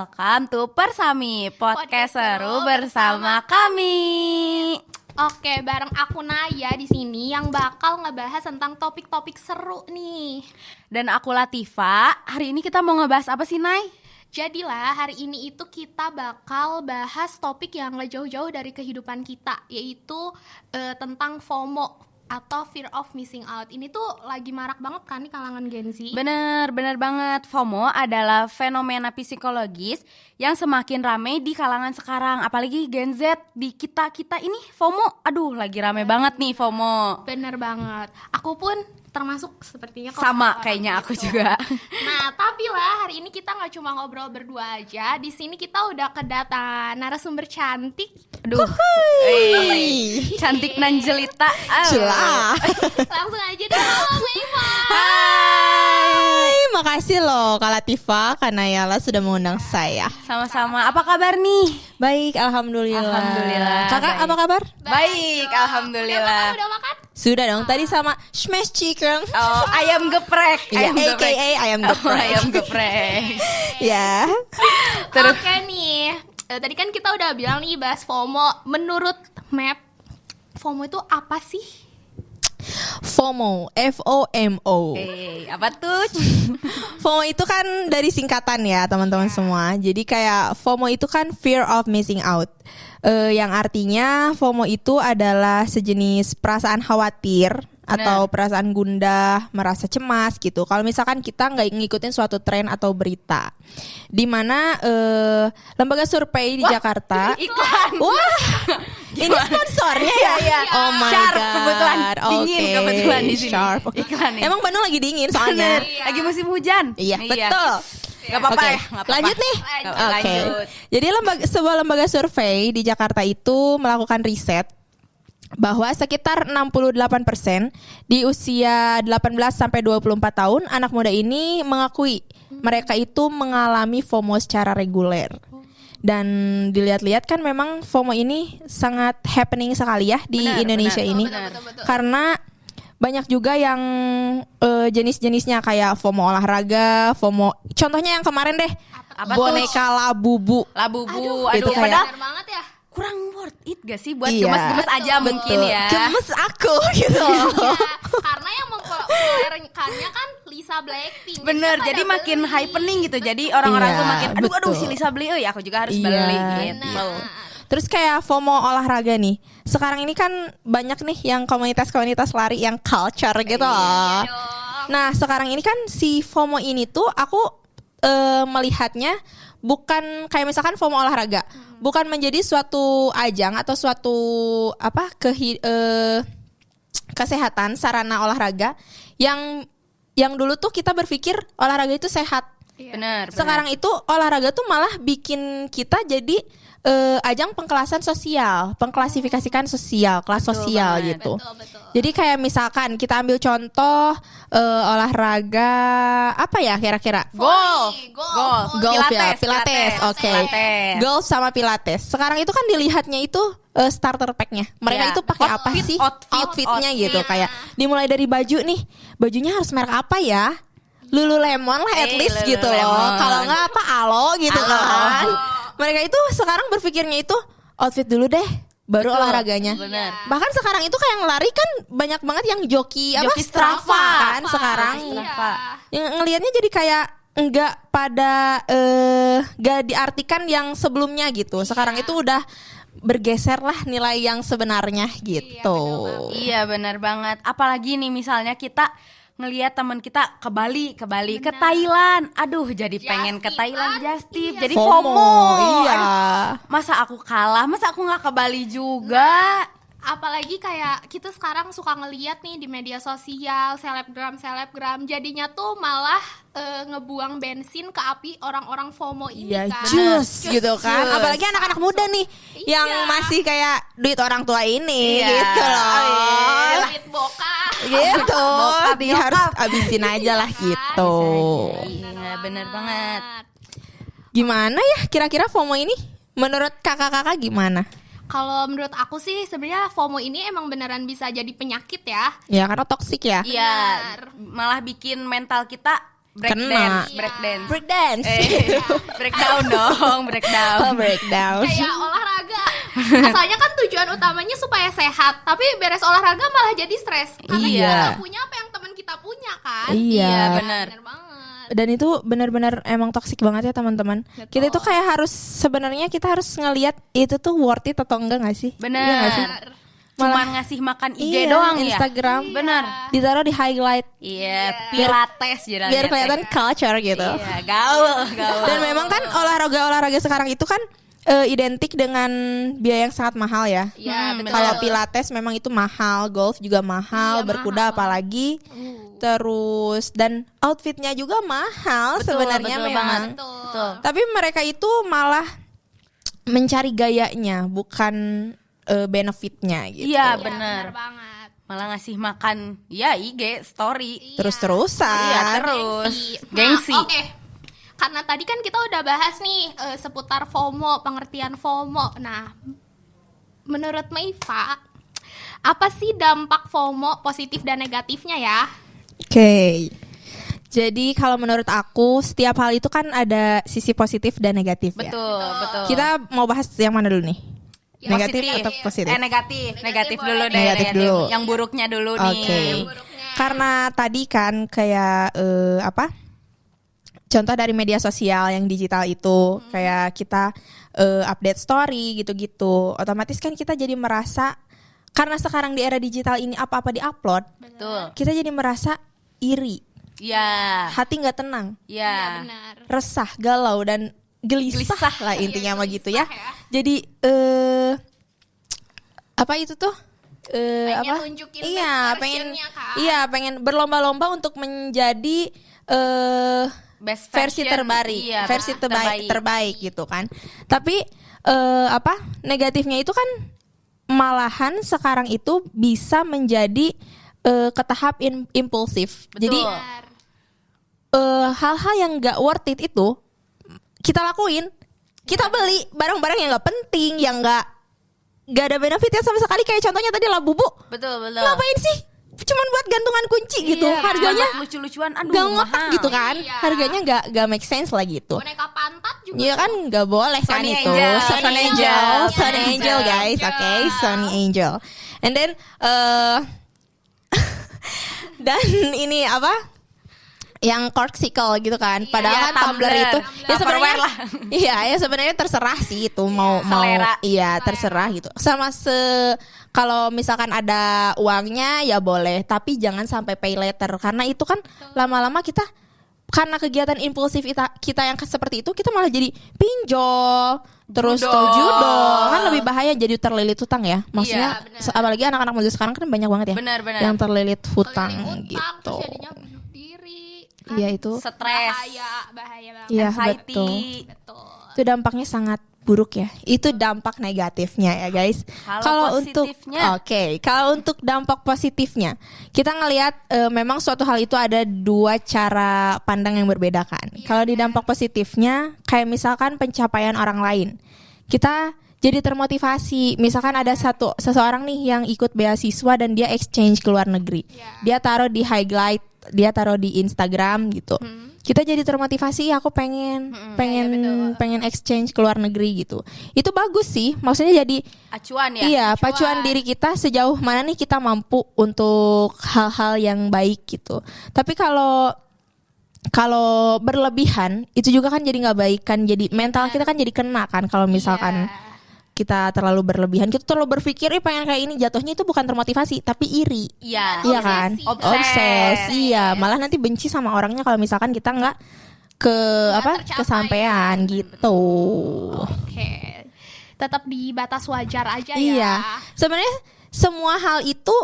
welcome to Persami, podcast seru bersama kami. Oke, bareng aku Naya di sini yang bakal ngebahas tentang topik-topik seru nih. Dan aku Latifa. Hari ini kita mau ngebahas apa sih, Nay? Jadilah hari ini itu kita bakal bahas topik yang gak jauh-jauh dari kehidupan kita, yaitu tentang FOMO atau fear of missing out. Ini tuh lagi marak banget kan di kalangan Gen Z. Bener banget. FOMO adalah fenomena psikologis yang semakin ramai di kalangan sekarang. Apalagi Gen Z di kita ini FOMO. Aduh, lagi rame banget nih FOMO. Bener banget. Aku pun termasuk sepertinya sama kayaknya aku juga. Nah, tapi lah hari ini kita nggak cuma ngobrol berdua aja. Di sini kita udah kedatangan narasumber cantik. Aduh, cantik nan jelita. Celah. Langsung aja deh, halo Meifa. Hai, makasih loh Kak Latifa, Kak Nayala sudah mengundang saya. Sama-sama. Apa kabar nih? Baik, alhamdulillah. Alhamdulillah. Kakak Baik. apa kabar? Baik, alhamdulillah. Udah makan? Sudah dong. Tadi sama smash chicken. Oh, ayam geprek. Iya, AKA ayam geprek. Ayam geprek. Ya. Terus Oke nih, tadi kan kita udah bilang nih bahas FOMO. Menurut Map, FOMO itu apa sih? FOMO, FOMO. apa tuh? FOMO itu kan dari singkatan ya teman-teman semua. Jadi kayak FOMO itu kan fear of missing out. Yang artinya FOMO itu adalah sejenis perasaan khawatir atau perasaan gundah, merasa cemas gitu. Kalau misalkan kita nggak ngikutin suatu tren atau berita, di mana lembaga survei di Jakarta, Iklan. wah, ini sponsornya ya? Iya. Oh my Sharp, god, kebetulan dingin Oke, kebetulan di sini. Sharp. Iklan nih. Emang Bandung lagi dingin soalnya. Lagi musim hujan. Iya, betul. Gak apa-apa Oke, ya. Gak apa-apa. lanjut nih. Lanjut. Oke. Lanjut. Jadi sebuah lembaga survei di Jakarta itu melakukan riset bahwa sekitar 68% di usia 18 sampai 24 tahun anak muda ini mengakui mereka itu mengalami FOMO secara reguler. Dan dilihat-lihat kan memang FOMO ini sangat happening sekali ya di Indonesia ini. Betul. Karena banyak juga yang jenis-jenisnya kayak FOMO olahraga, FOMO. Contohnya yang kemarin deh, Apa boneka Labubu. Labubu. Itu Aduh, kayak- padahal Bener banget ya. kurang worth it gak sih buat Iya. gemes-gemes aja mungkin Betul. ya. Gemes aku gitu. Ya, karena yang mempopulerkannya kan Lisa Blackpink. Bener, jadi makin happening gitu. Jadi orang-orang Iya, tuh makin aduh betul. si Lisa beli, ya aku juga harus Iya. beli gitu. Terus kayak FOMO olahraga nih. Sekarang ini kan banyak nih yang komunitas-komunitas lari yang culture gitu loh. Nah, sekarang ini kan si FOMO ini tuh aku melihatnya bukan kayak misalkan FOMO olahraga, bukan menjadi suatu ajang atau suatu kesehatan sarana olahraga yang dulu tuh kita berpikir olahraga itu sehat. Bener. Sekarang itu olahraga tuh malah bikin kita jadi ajang pengkelasan sosial, pengklasifikasikan sosial, kelas sosial banget. gitu. Betul. Jadi kayak misalkan kita ambil contoh olahraga apa ya kira-kira? Golf. Golf ya, Pilates. Oke. Pilates. Golf sama Pilates. Sekarang itu kan dilihatnya itu starter pack-nya. Mereka Iya. itu pakai apa Outfit, sih? Outfitnya outfit. gitu kayak dimulai dari baju nih. Bajunya harus merek apa ya? Lululemon lah at least gitu loh. Lululemon. Kalau enggak apa Alo gitu Alo. kan. Mereka itu sekarang berpikirnya itu outfit dulu deh, baru Betul, olahraganya. bener. Bahkan sekarang itu kayak ngelari kan banyak banget yang joki Joki Strava kan Strava. sekarang. Strava. Yang ngelihatnya jadi kayak enggak pada enggak diartikan yang sebelumnya gitu. Sekarang itu udah bergeser lah nilai yang sebenarnya gitu. Iya benar banget. Apalagi nih misalnya kita ngelihat teman kita ke Bali, ke Thailand. Aduh, jadi pengen ke Thailand just tip. Jadi FOMO. Iya. Aduh, masa aku kalah? Masa aku nggak ke Bali juga? Apalagi kayak kita sekarang suka ngeliat nih di media sosial selebgram jadinya tuh malah ngebuang bensin ke api orang-orang FOMO ini Iya, kan. jus gitu kan. Jus. Apalagi anak-anak muda nih yang Iya. masih kayak duit orang tua ini Iya. gitu loh. Duit bokap. Gitu. Bokap, Dia harus abisin aja lah gitu. Iya, bener banget. Gimana ya kira-kira FOMO ini? Menurut kakak-kakak gimana? Kalau menurut aku sih sebenarnya FOMO ini emang beneran bisa jadi penyakit ya. Ya karena toksik ya. Iya, malah bikin mental kita Kena. breakdance. Breakdance. Breakdown dong, breakdown. Oh, breakdown. Kayak olahraga. Asalnya kan tujuan utamanya supaya sehat, tapi beres olahraga malah jadi stres. Karena Iya. kita punya apa yang teman kita punya kan. Iya, benar. Bener banget. Dan itu benar-benar emang toksik banget ya teman-teman. Kita itu kayak harus sebenarnya kita harus ngelihat itu tuh worth it atau enggak nggak sih? Bener. Iya nggak sih? Cuman ngasih makan IG Iya, doang ya. Instagram. Bener. Ditaruh di highlight Iya, pilates jadinya. biar kelihatan culture gitu. Iya, gaul. Dan memang kan olahraga sekarang itu kan identik dengan biaya yang sangat mahal ya. Iya, betul. Kalau pilates memang itu mahal, golf juga mahal, Iya, berkuda mahal. apalagi. Terus dan outfitnya juga mahal Betul, sebenarnya betul memang. banget. Betul. Tapi mereka itu malah mencari gayanya, bukan benefitnya gitu. Iya, Iya, bener. banget. Malah ngasih makan ya IG story. Iya. Terus-terusan. Iya, terus. Nah, Gengsi. Oke. Karena tadi kan kita udah bahas nih seputar FOMO, pengertian FOMO. Nah, menurut Meifa, apa sih dampak FOMO positif dan negatifnya ya? Oke. Jadi kalau menurut aku setiap hal itu kan ada sisi positif dan negatif ya. Betul, betul. Kita mau bahas yang mana dulu nih? Ya, Negatif positif. atau positif? Negatif. Negatif dulu boleh. deh. Negatif dulu. Yang buruknya dulu Oke. nih. Buruknya. Karena tadi kan kayak apa? Contoh dari media sosial yang digital itu kayak kita update story gitu-gitu. Otomatis kan kita jadi merasa karena sekarang di era digital ini apa-apa diupload, Betul. kita jadi merasa iri, Iya. hati nggak tenang, Iya, Iya. benar. resah, galau dan gelisah lah intinya mah gitu ya. Jadi apa itu tuh? Pengen Apa? nunjukin Iya, best pengen versionnya kan. iya, pengen berlomba-lomba untuk menjadi Best versi version. terbaik, Iya, versi terbaik gitu kan. Tapi apa? Negatifnya itu kan malahan sekarang itu bisa menjadi ke tahap impulsif. Betul. Jadi Benar. hal-hal yang gak worth it itu kita lakuin, kita beli barang-barang yang gak penting, yang gak ada benefitnya sama sekali. Kayak contohnya tadi labubu, Betul, betul. ngapain sih? Cuman buat gantungan kunci gitu, Iya, harganya buat lucu-lucuan, aduh gak ngotak mahal. gitu kan, Iya. harganya gak make sense lah gitu. Boneka pantat juga. Iya kan gak boleh kan Sony itu Angel. Sony Sony Angel, Angel. Sony Angel guys, Angel. oke, Sony Angel. And then dan ini apa? Yang corksicle gitu kan. Padahal iya, kan tumbler tumbler. itu ya sebenarnya Tupperware lah. iya ya sebenarnya terserah sih itu mau selera. iya terserah gitu. Sama kalau misalkan ada uangnya ya boleh, tapi jangan sampai pay later karena itu kan lama-lama kita karena kegiatan impulsif kita yang seperti itu kita malah jadi pinjol terus Judo. tuh judo kan lebih bahaya jadi terlilit hutang ya maksudnya Iya, benar. apalagi anak-anak muda sekarang kan banyak banget ya Benar, benar. yang terlilit hutang Keliling gitu terus jadinya bunuh diri. iya itu Stres, Bahaya banget. iya anxiety. betul Betul. itu dampaknya sangat buruk ya. Itu dampak negatifnya ya guys. Kalau untuk positifnya? kalau untuk dampak positifnya, kita ngelihat memang suatu hal itu ada dua cara pandang yang berbeda kan. Kalau di dampak positifnya, kayak misalkan pencapaian orang lain, kita jadi termotivasi. Misalkan ada seseorang nih yang ikut beasiswa dan dia exchange ke luar negeri, dia taruh di highlight, dia taruh di Instagram gitu. Kita jadi termotivasi, aku pengen exchange ke luar negeri gitu. Itu bagus sih, maksudnya jadi Acuan ya. iya pacuan diri kita sejauh mana nih kita mampu untuk hal-hal yang baik gitu. Tapi kalau berlebihan itu juga kan jadi nggak baik kan, jadi mental kita kan jadi kena kan kalau misalkan kita terlalu berlebihan, kita terlalu berpikir pengen kayak ini, jatuhnya itu bukan termotivasi tapi iri. Iya. Iya kan? Obses. Obses. Iya, malah nanti benci sama orangnya kalau misalkan kita nggak tercapai. kesampaian gitu. Oke. Tetap di batas wajar aja ya. Iya. Sebenarnya semua hal itu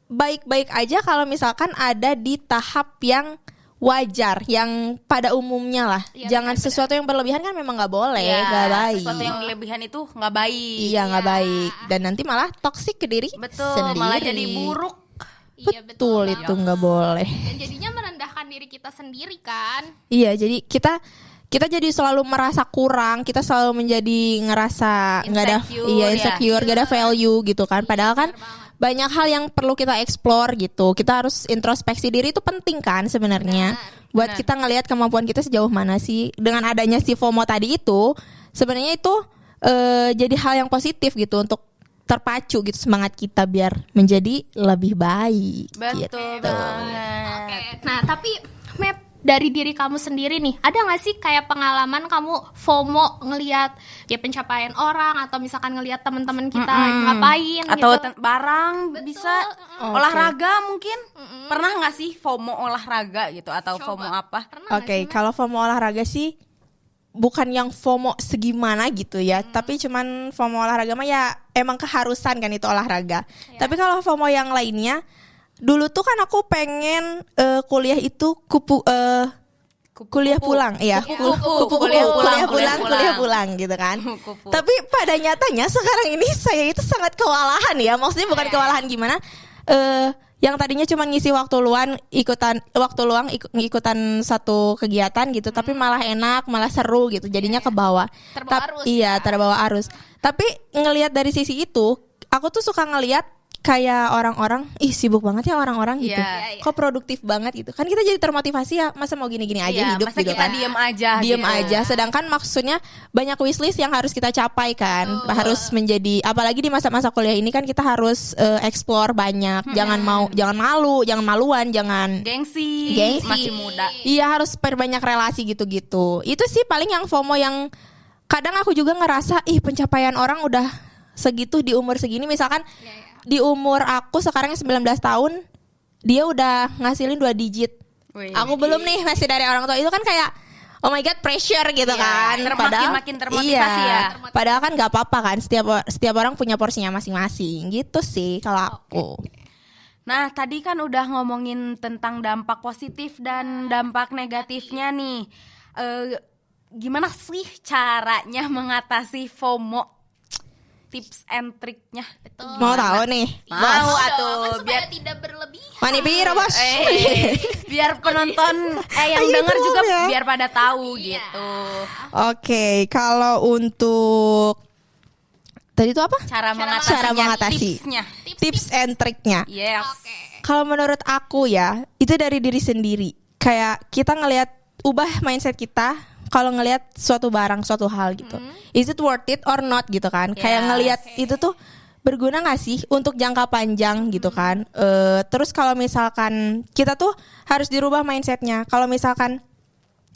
baik-baik aja kalau misalkan ada di tahap yang wajar, yang pada umumnya lah. Iya, Jangan benar-benar. sesuatu yang berlebihan kan memang nggak boleh, Iya, nggak baik. Sesuatu yang berlebihan itu nggak baik. Iya nggak baik dan nanti malah toksik ke diri Betul, sendiri. malah jadi buruk. Iya, Betul banget. itu nggak boleh. Dan jadinya merendahkan diri kita sendiri kan. Iya, jadi kita jadi selalu merasa kurang, kita selalu menjadi ngerasa nggak ada Insecure, insecure, nggak ada value gitu kan. Padahal kan Bener banget. banyak hal yang perlu kita explore gitu. Kita harus introspeksi diri, itu penting kan sebenarnya. Buat kita ngelihat kemampuan kita sejauh mana sih. Dengan adanya si FOMO tadi itu, sebenarnya itu jadi hal yang positif gitu untuk terpacu gitu semangat kita biar menjadi lebih baik. Betul gitu. banget. Oke. Nah, tapi Map, dari diri kamu sendiri nih, ada gak sih kayak pengalaman kamu FOMO ngelihat ya pencapaian orang atau misalkan ngelihat teman-teman kita ngapain Atau gitu? barang Betul. bisa Oke. olahraga mungkin. Pernah nggak sih FOMO olahraga gitu atau Coba. FOMO apa? Pernah nggak Oke, sih, Map? kalau FOMO olahraga sih bukan yang FOMO segimana gitu ya, tapi cuman FOMO olahraga mah ya emang keharusan kan itu olahraga. Tapi kalau FOMO yang lainnya, dulu tuh kan aku pengen kuliah itu kuliah pulang, iya. Kupu-kupu. Kuliah pulang gitu kan. Kupu-kupu. Tapi pada nyatanya sekarang ini saya itu sangat kewalahan ya. Maksudnya bukan kewalahan gimana? Yang tadinya cuma ngisi waktu luang ikutan satu kegiatan gitu, tapi malah enak, malah seru gitu. Jadinya ke bawah. Terbawa arus Iya, ya. terbawa arus. Tapi ngelihat dari sisi itu, aku tuh suka ngelihat kayak orang-orang, ih sibuk banget ya orang-orang gitu. Iya. Kok produktif banget gitu. Kan kita jadi termotivasi ya, masa mau gini-gini aja Iya, hidup masa gitu kita kan. diem aja Diem gitu. aja, sedangkan maksudnya banyak wishlist yang harus kita capai kan. Harus menjadi, apalagi di masa-masa kuliah ini kan kita harus explore banyak. Jangan malu, jangan maluan, jangan Gengsi. Gengsi. Masih muda. iya, harus perbanyak relasi gitu-gitu. Itu sih paling yang FOMO yang kadang aku juga ngerasa, ih pencapaian orang udah segitu di umur segini. Misalkan di umur aku sekarang 19 tahun, dia udah ngasilin 2 digit. Wih. Aku belum nih, masih dari orang tua. Itu kan kayak oh my god, pressure gitu kan. makin termotivasi ya. Padahal kan nggak apa-apa kan. Setiap orang punya porsinya masing-masing. Gitu sih kalau aku. Nah, tadi kan udah ngomongin tentang dampak positif dan dampak negatifnya nih. Gimana sih caranya mengatasi FOMO? Tips and triknya. Betul. Mau tahu nih? Mau Dong, atuh, kan supaya biar tidak berlebihan. Mani piro, Bos? biar penonton yang Ayo, denger juga ya. biar pada tahu gitu. Oke, kalau untuk tadi itu apa? Cara Cara mengatasi. tipsnya. Tips and triknya. Yes. Kalau menurut aku ya, itu dari diri sendiri. Kayak kita ngelihat ubah mindset kita kalau ngelihat suatu barang, suatu hal gitu. Is it worth it or not gitu kan? Kayak ngelihat itu tuh berguna gak sih untuk jangka panjang gitu kan? Terus kalau misalkan kita tuh harus dirubah mindsetnya. Kalau misalkan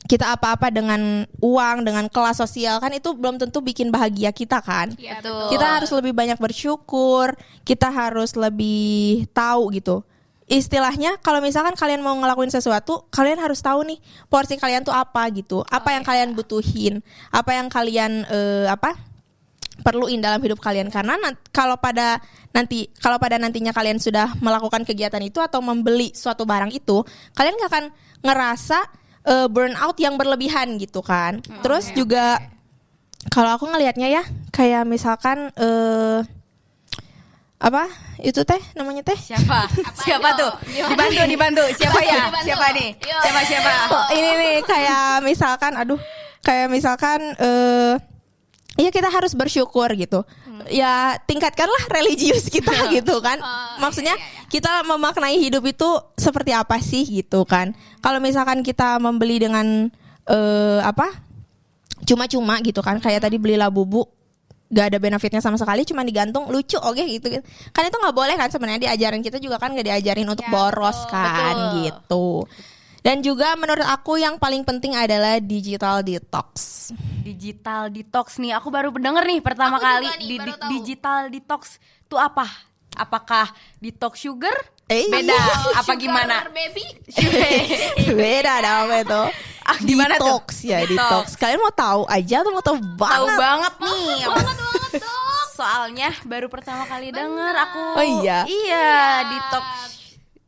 kita apa-apa dengan uang, dengan kelas sosial kan itu belum tentu bikin bahagia kita kan? Iya, Betul. Kita harus lebih banyak bersyukur, kita harus lebih tahu gitu. Istilahnya kalau misalkan kalian mau ngelakuin sesuatu, kalian harus tahu nih porsi kalian tuh apa gitu. Apa yang kalian butuhin, apa yang kalian perluin dalam hidup kalian, karena kalau pada nantinya kalian sudah melakukan kegiatan itu atau membeli suatu barang itu, kalian gak akan ngerasa burnout yang berlebihan gitu kan. Terus juga kalau aku ngelihatnya ya kayak misalkan apa itu teh namanya teh Siapa? Siapa itu? tuh? Dibantu. Siapa ya? Dibantu. Siapa nih? Yo. Siapa? Oh, ini nih kayak misalkan ya kita harus bersyukur gitu. Ya tingkatkanlah religius kita gitu kan. Maksudnya kita memaknai hidup itu seperti apa sih gitu kan. Kalau misalkan kita membeli dengan cuma-cuma gitu kan, kayak tadi beli labubu gak ada benefitnya sama sekali, cuma digantung lucu oke gitu kan, itu nggak boleh kan sebenarnya. Diajarin kita juga kan nggak diajarin untuk boros kan. Betul. Gitu. Dan juga menurut aku yang paling penting adalah digital detox. Digital detox nih. Aku baru denger nih pertama Aku kali juga nih, baru tahu. digital detox itu apa? Apakah detox sugar? Iya. Beda apa gimana? Sugar baby. Beda dong itu. Gimana tuh? Detox ya, detox. Kalian mau tahu aja atau mau tahu Tahu banget? banget nih. Banget dong. Soalnya baru pertama kali denger aku. Oh iya? Iya, detox.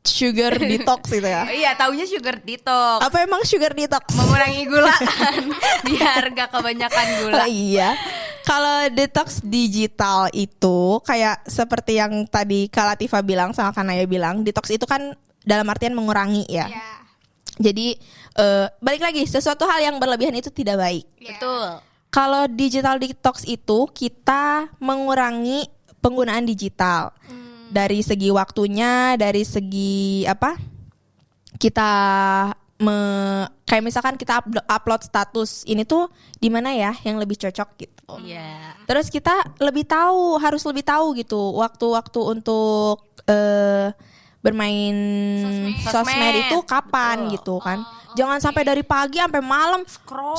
Sugar detox itu ya. Iya, taunya sugar detox. Apa emang sugar detox? Mengurangi gula kan. Biar gak kebanyakan gula. Oh iya. Kalau detox digital itu kayak seperti yang tadi Kak Latifah bilang sama Kak Naya bilang, detox itu kan dalam artian mengurangi ya. Iya. Jadi balik lagi, sesuatu hal yang berlebihan itu tidak baik. Betul. Kalau digital detox itu kita mengurangi penggunaan digital. Dari segi waktunya, dari segi apa? Kita kayak misalkan kita upload status ini tuh di mana ya yang lebih cocok gitu. Iya. Terus kita harus lebih tahu gitu waktu-waktu untuk bermain sosmed itu kapan gitu kan. Jangan sampai dari pagi sampai malam scroll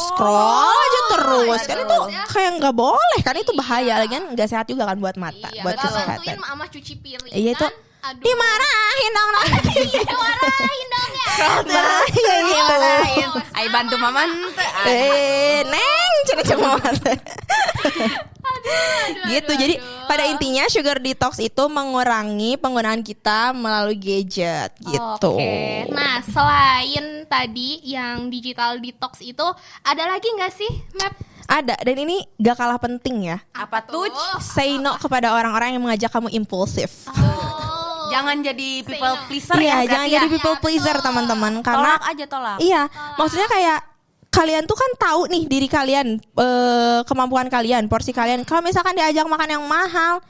aja terus. Kan itu kayak nggak boleh kan, itu bahaya lagi kan, nggak sehat juga kan buat mata, buat kesehatan. Bantuin mama cuci piring. Iya itu. Aduh. Dimarahin dong nanti. Dimarahin dong ya. Dimarahin. Ayo bantu mama. Neng, cuma gitu. Jadi pada intinya sugar detox itu mengurangi penggunaan kita melalui gadget gitu. Oke. Nah, selain tadi yang digital detox itu, ada lagi nggak sih, Map? Ada, dan ini gak kalah penting ya. Apa tuh? Say no kepada orang-orang yang mengajak kamu impulsif. Jangan jadi people pleaser Iya, ya. jangan jadi people pleaser teman-teman, karena Tolak aja tolak. iya, maksudnya kayak kalian tuh kan tahu nih diri kalian, kemampuan kalian, porsi kalian. Kalau misalkan diajak makan yang mahal,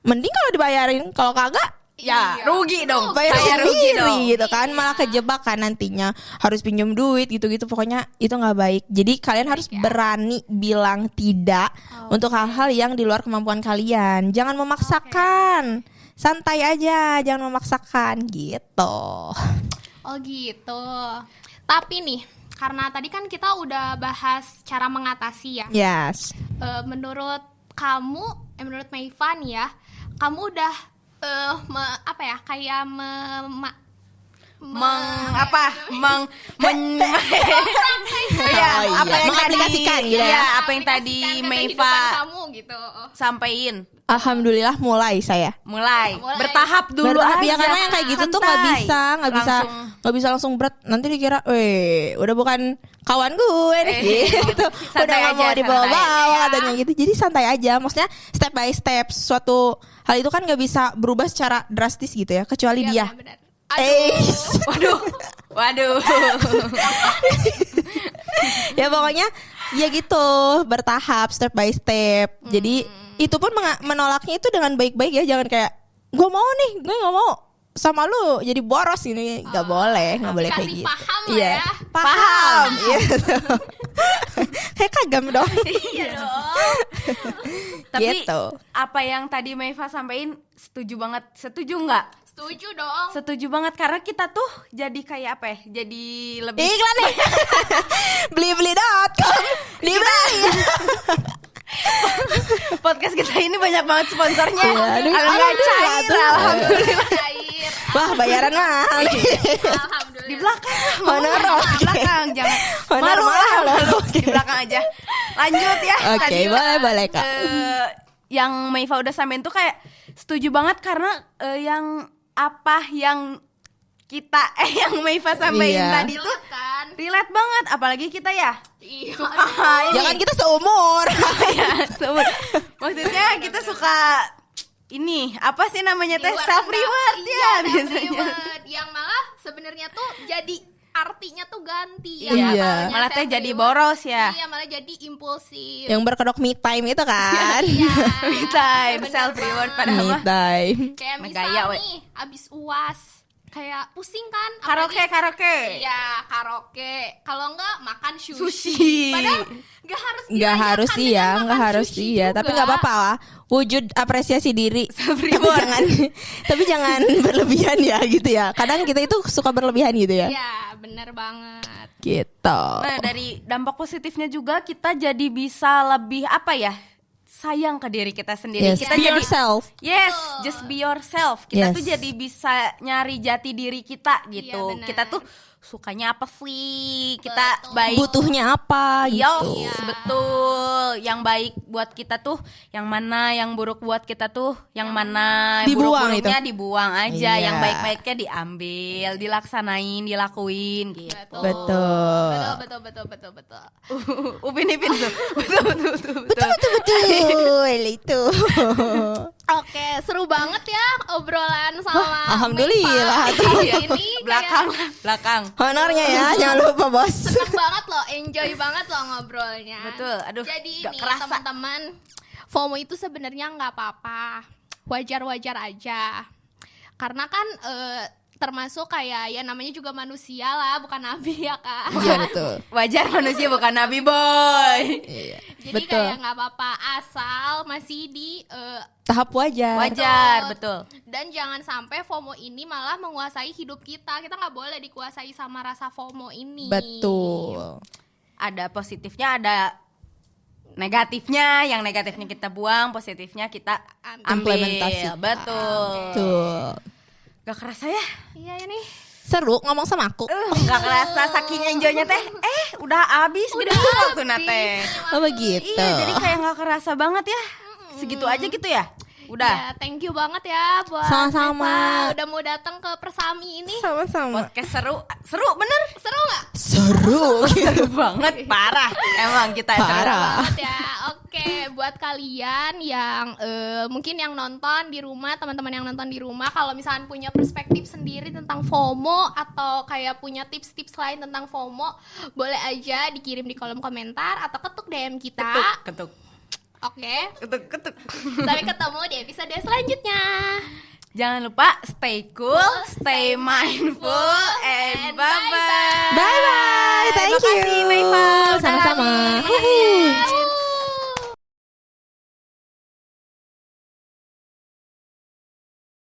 mending kalau dibayarin. Kalau kagak, Ya, rugi dong. bayar Saya rugi sendiri dong. gitu kan, malah kejebak kan nantinya, harus pinjam duit gitu-gitu. Pokoknya itu nggak baik. Jadi kalian harus berani bilang tidak untuk hal-hal yang di luar kemampuan kalian. Jangan memaksakan, santai aja, jangan memaksakan gitu. Oh gitu. Tapi nih, karena tadi kan kita udah bahas cara mengatasi ya. Yes. Menurut kamu, menurut Meivan ya, kamu udah kayak Ya, Oh, apa iya. yang Mengaplikasikan tadi, gitu ya. ya, apa yang tadi Meiva kamu gitu. sampein. Alhamdulillah mulai saya. Mulai bertahap dulu Bertahap ya, aja. karena yang kayak gitu tuh nggak bisa langsung berat. Nanti dikira, udah bukan kawan gue nih gitu. Udah Santai nggak mau aja, dibawa-bawa santai. katanya gitu. Jadi santai aja. Maksudnya step by step. Suatu hal itu kan nggak bisa berubah secara drastis gitu ya, kecuali dia. Benar-benar. Waduh. Ya pokoknya ya gitu, bertahap, step by step. Jadi itu pun menolaknya itu dengan baik-baik ya, jangan kayak gue nggak mau sama lu jadi boros ini, nggak boleh kayak Kasih gitu. paham lah Iya, ya. paham. Iya. Kayak kagam dong. Iya dong. Tapi Gitu. apa yang tadi Meiva sampein setuju banget. Setuju nggak? Setuju dong. Setuju banget, karena kita tuh jadi kayak apa ya? Jadi lebih Iklan nih. Blibli.com. Dibeli. podcast kita ini banyak banget sponsornya. Iya, aduh. Kalau nggak cair, Alhamdulillah. alhamdulillah. Cair. Wah, bayaran mahal nih. Alhamdulillah. Di belakang, Honor, di belakang, jangan Honor malu mahal lah, loh. di belakang aja. Lanjut ya. Oke, Tadi, boleh, Kak. Yang Meiva udah sampein tuh kayak setuju banget, karena yang kita yang Meiva sampein Iya. tadi tuh kan. relate banget, apalagi kita ya. Iya. Jangan kita seumur. Ya, maksudnya kita suka ini apa sih namanya teh, self reward ya biasanya. Yang malah sebenarnya tuh jadi artinya tuh ganti. Iya. Yang awalnya Malah teh self jadi reward, boros ya. Iya, malah jadi impulsif. Yang berkedok me time itu kan. Iya. Me time, Bener self reward banget. padahal Me mah time. Kayak Megaya, misal we. nih abis UAS kayak pusing kan, karaoke. Iya, karaoke. Kalau enggak makan sushi. Sushi. Padahal enggak harus Nggak harus dirayakan iya, dengan nggak makan harus sushi iya, juga. tapi nggak apa-apa lah. Wujud apresiasi diri. Tapi reward. jangan berlebihan ya gitu ya. Kadang kita itu suka berlebihan gitu ya. Iya, bener banget. Gitu. Nah, dari dampak positifnya juga kita jadi bisa lebih apa ya? Sayang ke diri kita sendiri. Yes, Kita be jadi yourself. Yes, just be yourself. Kita Yes. tuh jadi bisa nyari jati diri kita gitu. benar. Kita tuh sukanya apa sih? Kita Betul. baik. Butuhnya apa gitu. Yes, betul. Yang baik buat kita tuh yang mana, yang buruk buat kita tuh yang mana. Dibuang Buruk-buruknya itu. dibuang aja, Iya. yang baik-baiknya diambil, dilaksanain, dilakuin gitu. Betul. Betul. Upin Ipin tuh. Betul. Betul itu. Oke, seru banget ya obrolan sama alhamdulillah. Meiva. Iya, ini Belakang. Honornya ya, jangan lupa bos. seneng banget loh, enjoy banget loh ngobrolnya. Betul, aduh, Jadi gak nih kerasa. teman-teman, FOMO itu sebenarnya nggak apa-apa, wajar-wajar aja. Karena kan termasuk kayak ya namanya juga manusia lah, bukan nabi ya kan. Iya betul. Wajar manusia bukan nabi boy. Iya. Jadi Betul. kayak nggak apa-apa asal masih di Tahap wajar. Wajar, betul. dan jangan sampai FOMO ini malah menguasai hidup kita. Kita nggak boleh dikuasai sama rasa FOMO ini. Betul. Ada positifnya, ada negatifnya. Yang negatifnya kita buang, positifnya kita ambil. Implementasi. Betul. Tuh. Gak kerasa ya? Iya ini. Seru ngomong sama aku. Gak kerasa saking enjoynya teh. Udah habis gitu waktu nate. Oh begitu. Iya, jadi kayak gak kerasa banget ya. Segitu aja gitu ya. Udah. Ya, thank you banget ya buat Sama-sama. Neva udah mau datang ke Persami ini. Sama-sama. Podcast seru bener. Seru nggak? Seru. Seru banget, parah. Emang kita seru. Parah. Banget ya. Oke, buat kalian yang mungkin yang nonton di rumah, teman-teman yang nonton di rumah, kalau misalnya punya perspektif sendiri tentang FOMO atau kayak punya tips-tips lain tentang FOMO, boleh aja dikirim di kolom komentar atau ketuk DM kita. Ketuk. Oke. Ketuk. Sampai ketemu di episode selanjutnya. Jangan lupa stay cool, stay mindful, and bye-bye. Bye bye. Thank you. Makasih, Naifa. Udah Sama-sama. hadir. Huhu.